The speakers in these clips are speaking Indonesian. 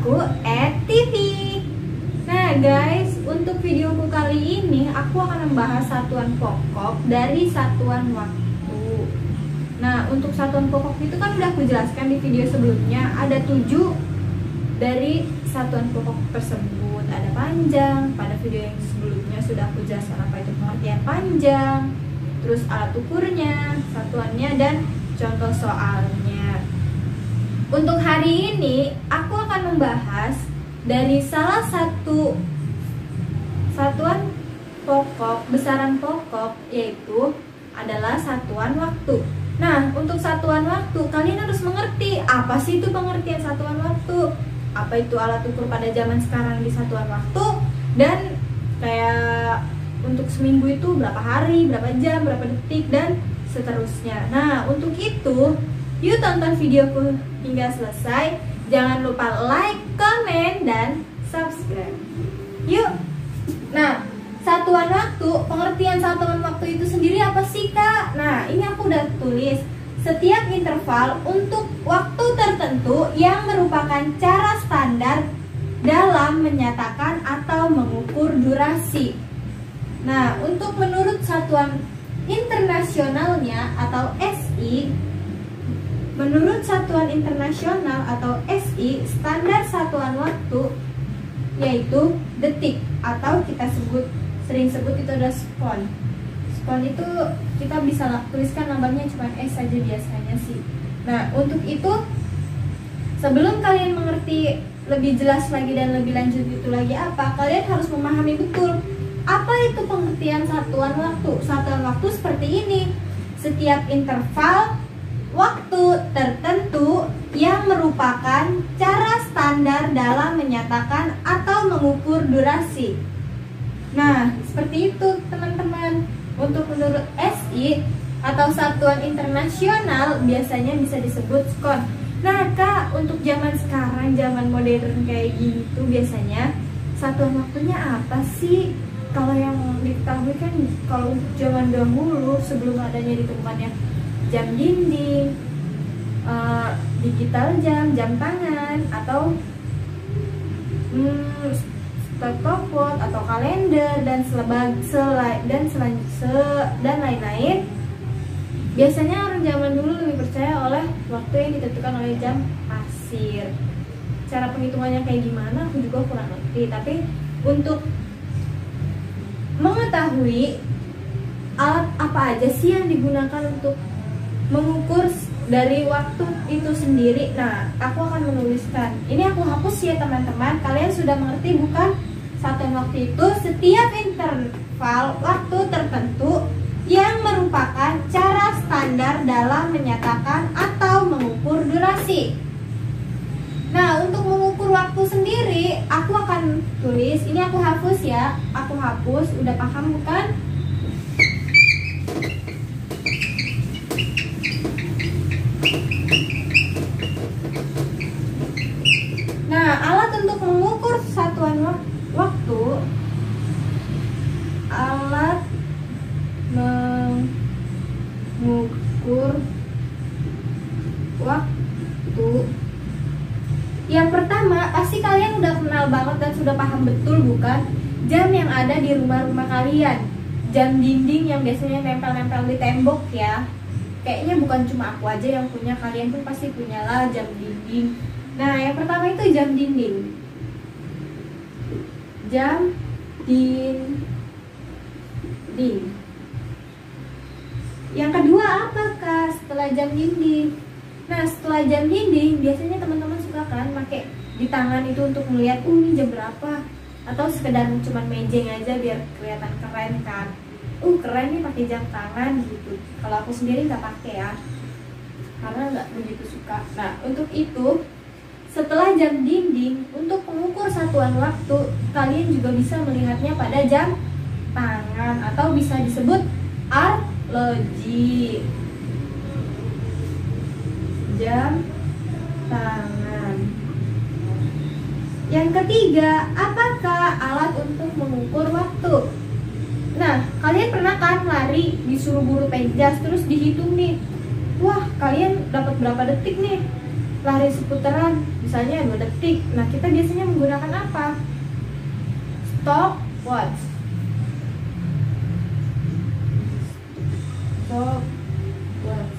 aku @tv. Nah guys, untuk videoku kali ini aku akan membahas satuan pokok dari satuan waktu. Nah, untuk satuan pokok itu kan udah aku jelaskan di video sebelumnya. Ada 7 dari satuan pokok tersebut. Ada panjang, pada video yang sebelumnya sudah aku jelaskan apa itu pengertian panjang, terus alat ukurnya, satuannya, dan contoh soalnya. Untuk hari ini aku akan membahas dari salah satu satuan pokok, besaran pokok, yaitu adalah satuan waktu. Nah, untuk satuan waktu kalian harus mengerti apa sih itu pengertian satuan waktu, apa itu alat ukur pada zaman sekarang di satuan waktu, dan kayak untuk seminggu itu berapa hari, berapa jam, berapa detik, dan seterusnya. Nah, untuk itu yuk tonton videoku hingga selesai. Jangan lupa like, komen, dan subscribe. Yuk. Nah, satuan waktu, pengertian satuan waktu itu sendiri apa sih, Kak? Nah, ini aku udah tulis. Setiap interval untuk waktu tertentu yang merupakan cara standar dalam menyatakan atau mengukur durasi. Nah, untuk menurut satuan internasionalnya atau SI, menurut satuan internasional atau SI, standar satuan waktu yaitu detik, atau kita sering sebut itu adalah spon. Spon itu kita bisa tuliskan lambarnya cuma S saja biasanya sih. Nah, untuk itu sebelum kalian mengerti lebih jelas lagi dan lebih lanjut itu lagi apa, kalian harus memahami betul apa itu pengertian satuan waktu. Satuan waktu seperti ini: setiap interval waktu tertentu yang merupakan cara standar dalam menyatakan atau mengukur durasi. Nah, seperti itu teman-teman. Untuk menurut SI atau satuan internasional biasanya bisa disebut skon. Nah Kak, untuk zaman sekarang, zaman modern kayak gitu, biasanya satuan waktunya apa sih? Kalau yang diketahui kan, kalau zaman dahulu sebelum adanya ditemukannya jam dinding, digital jam, jam tangan, atau stopwatch atau kalender dan lain-lain. Biasanya orang zaman dulu lebih percaya oleh waktu yang ditentukan oleh jam pasir. Cara penghitungannya kayak gimana aku juga kurang ngerti, tapi untuk mengetahui alat apa aja sih yang digunakan untuk mengukur dari waktu itu sendiri, nah aku akan menuliskan. Ini aku hapus ya teman-teman. Kalian sudah mengerti bukan? Satuan waktu itu setiap interval waktu tertentu yang merupakan cara standar dalam menyatakan atau mengukur durasi. Nah, untuk mengukur waktu sendiri aku akan tulis. Ini aku hapus ya. Aku hapus, udah paham bukan? Nah, alat untuk mengukur satuan waktu, alat mengukur waktu. Yang pertama, pasti kalian udah kenal banget dan sudah paham betul bukan? Jam yang ada di rumah-rumah kalian. Jam dinding yang biasanya nempel-nempel di tembok ya. Kayaknya bukan cuma aku aja yang punya, kalian pun pasti punyalah jam dinding. Nah, yang pertama itu jam dinding. Jam dinding. Yang kedua apa Kak setelah jam dinding? Nah, setelah jam dinding biasanya teman-teman suka kan pakai di tangan itu untuk melihat ini jam berapa, atau sekedar cuma mejeng aja biar kelihatan keren kan. Keren nih pakai jam tangan gitu. Kalau aku sendiri nggak pakai ya, karena nggak begitu suka. Nah, untuk itu setelah jam dinding, untuk mengukur satuan waktu, kalian juga bisa melihatnya pada jam tangan atau bisa disebut arloji. Jam tangan. Yang ketiga, apakah alat untuk mengukur waktu? Nah, kalian pernah kan lari disuruh guru pejas terus dihitung nih. Wah, kalian dapat berapa detik nih? lari seputaran misalnya 2 detik. Nah, kita biasanya menggunakan apa? Stopwatch. Stopwatch.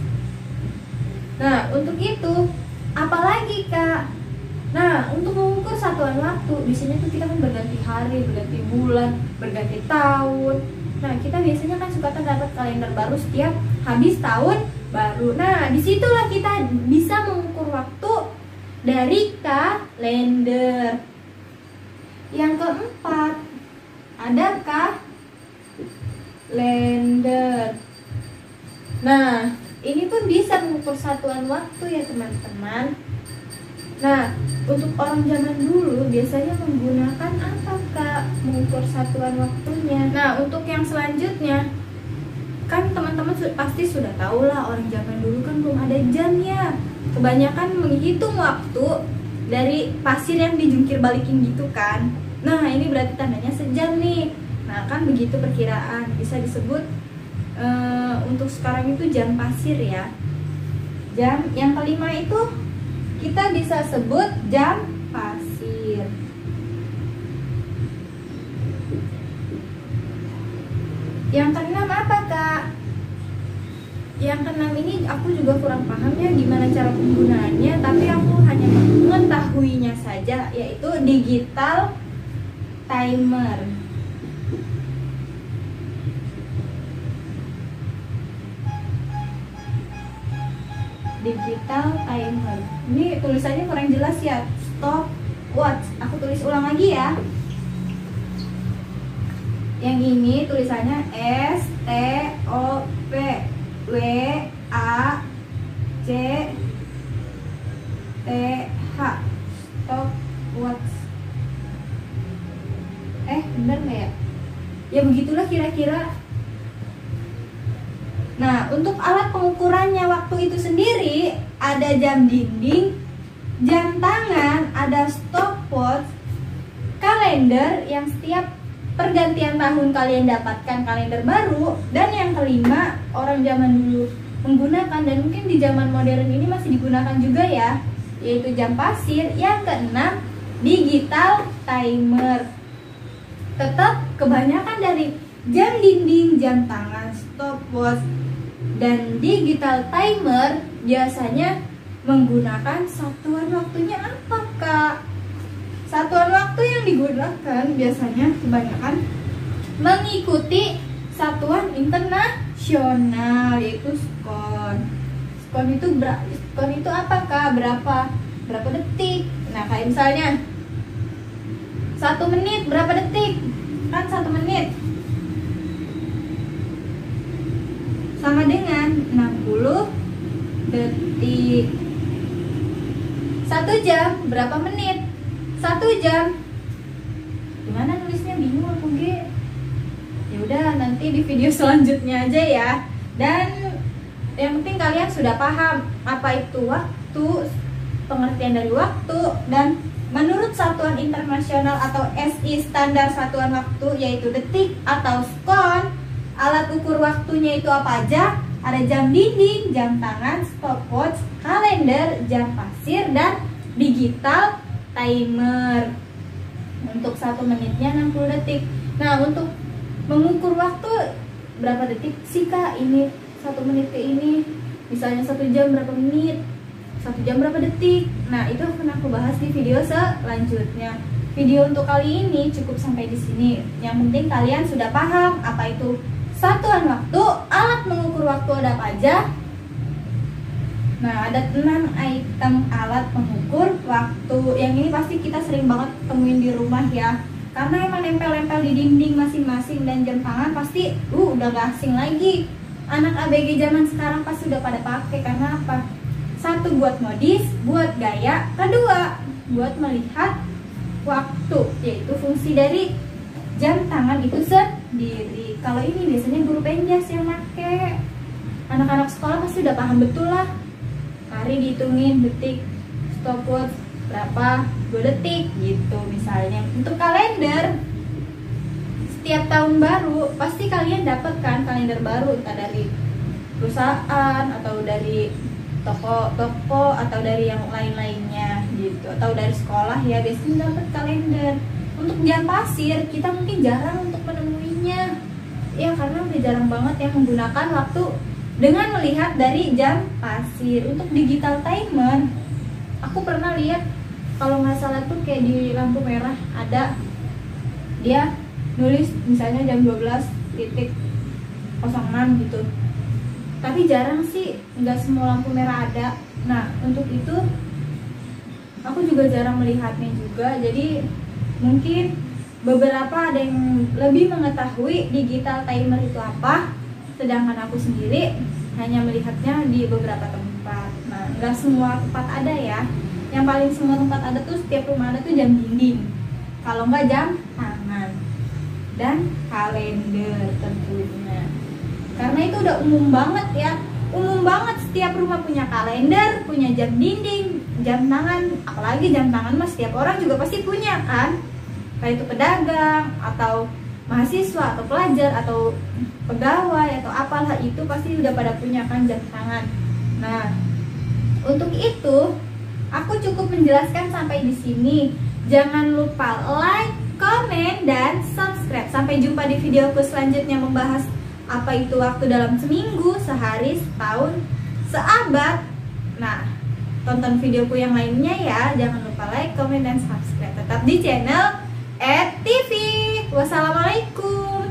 Nah, untuk itu apalagi Kak? Nah, untuk mengukur satuan waktu biasanya tuh kita kan berganti hari, berganti bulan, berganti tahun. Nah, kita biasanya kan suka dapat kalender baru setiap habis tahun baru. Nah, disitulah kita bisa mengukur waktu dari kalender. Yang keempat, ada kalender. Nah, ini pun bisa mengukur satuan waktu ya teman-teman. Nah, untuk orang zaman dulu biasanya menggunakan apa Kak mengukur satuan waktunya? Nah, untuk yang selanjutnya, kan teman-teman pasti sudah tahu lah, orang zaman dulu kan belum ada jam ya. Kebanyakan menghitung waktu dari pasir yang dijungkir balikin gitu kan. Nah, ini berarti tandanya sejam nih. Nah, kan begitu perkiraan, bisa disebut untuk sekarang itu jam pasir ya. Jam yang kelima itu kita bisa sebut jam pasir. Yang keenam apa Kak? Yang keenam ini aku juga kurang paham ya gimana cara penggunaannya, tapi aku hanya mengetahuinya saja, yaitu digital timer. Digital timer. Ini tulisannya kurang jelas ya. Stopwatch. Aku tulis ulang lagi ya. Yang ini tulisannya S T O P W A C T H. Stopwatch. Bener nggak ya? Ya begitulah kira-kira. Nah, untuk alat pengukurannya waktu itu sendiri ada jam dinding, jam tangan, ada stopwatch, kalender yang setiap pergantian tahun kalian dapatkan kalender baru, dan yang kelima orang zaman dulu menggunakan dan mungkin di zaman modern ini masih digunakan juga ya, yaitu jam pasir. Yang keenam digital timer. Tetap kebanyakan dari jam dinding, jam tangan, stopwatch, dan digital timer biasanya menggunakan satuan waktunya apa Kak? Satuan waktu yang digunakan biasanya kebanyakan mengikuti satuan internasional, yaitu skon. Skon itu apa Kak? Berapa detik? Nah, kayak misalnya 1 menit berapa detik? Kan 1 menit sama dengan 60 detik. 1 jam berapa menit? 1 jam. Gimana nulisnya, bingung aku Ge. Ya udah, nanti di video selanjutnya aja ya. Dan yang penting kalian sudah paham apa itu waktu, pengertian dari waktu, dan menurut satuan internasional atau SI standar satuan waktu yaitu detik atau skon. Alat ukur waktunya itu apa aja? Ada jam dinding, jam tangan, stopwatch, kalender, jam pasir, dan digital timer. Untuk 1 menitnya 60 detik. Nah, untuk mengukur waktu berapa detik sih Kak ini 1 menit ke ini? Misalnya 1 jam berapa menit? 1 jam berapa detik? Nah, itu akan aku bahas di video selanjutnya. Video untuk kali ini cukup sampai di sini. Yang penting kalian sudah paham apa itu satuan waktu, alat mengukur waktu ada apa aja. Nah, ada 6 item alat mengukur waktu. Yang ini pasti kita sering banget temuin di rumah ya. Karena emang nempel-nempel di dinding masing-masing, dan jam tangan pasti udah gak asing lagi. Anak ABG zaman sekarang pasti udah pada pakai. Karena apa? 1 buat modis, buat gaya. Kedua, buat melihat waktu, yaitu fungsi dari jam tangan itu sendiri. Kalau ini biasanya guru penjas yang pakai. Anak-anak sekolah pasti udah paham betul lah. Hari dihitungin detik, stopwatch berapa, 2 detik gitu misalnya. Untuk kalender, setiap tahun baru pasti kalian dapat kan kalender baru, entah dari perusahaan atau dari toko-toko atau dari yang lain-lainnya gitu, atau dari sekolah ya biasanya dapat kalender. Untuk jam pasir kita mungkin jarang untuk menemuinya ya, karena udah jarang banget yang menggunakan waktu dengan melihat dari jam pasir. Untuk digital timer aku pernah lihat, kalau nggak salah tuh kayak di lampu merah ada dia nulis misalnya jam 12.06 gitu, tapi jarang sih, nggak semua lampu merah ada. Nah untuk itu aku juga jarang melihatnya juga. Jadi mungkin beberapa ada yang lebih mengetahui digital timer itu apa, sedangkan aku sendiri hanya melihatnya di beberapa tempat. Nah nggak semua tempat ada ya. Yang paling semua tempat ada tuh, setiap rumah ada tuh jam dinding, kalau nggak jam tangan dan kalender tentunya. Karena itu udah umum banget ya, umum banget, setiap rumah punya kalender, punya jam dinding, jam tangan. Apalagi jam tangan mas setiap orang juga pasti punya kan, kayak itu pedagang atau mahasiswa atau pelajar atau pegawai atau apalah, itu pasti udah pada punya kan jam tangan. Nah untuk itu aku cukup menjelaskan sampai di sini. Jangan lupa like, komen, dan subscribe. Sampai jumpa di videoku selanjutnya membahas apa itu waktu dalam seminggu, sehari, setahun, seabad. Nah, tonton videoku yang lainnya ya. Jangan lupa like, komen, dan subscribe. Tetap di channel @TV. Wassalamualaikum.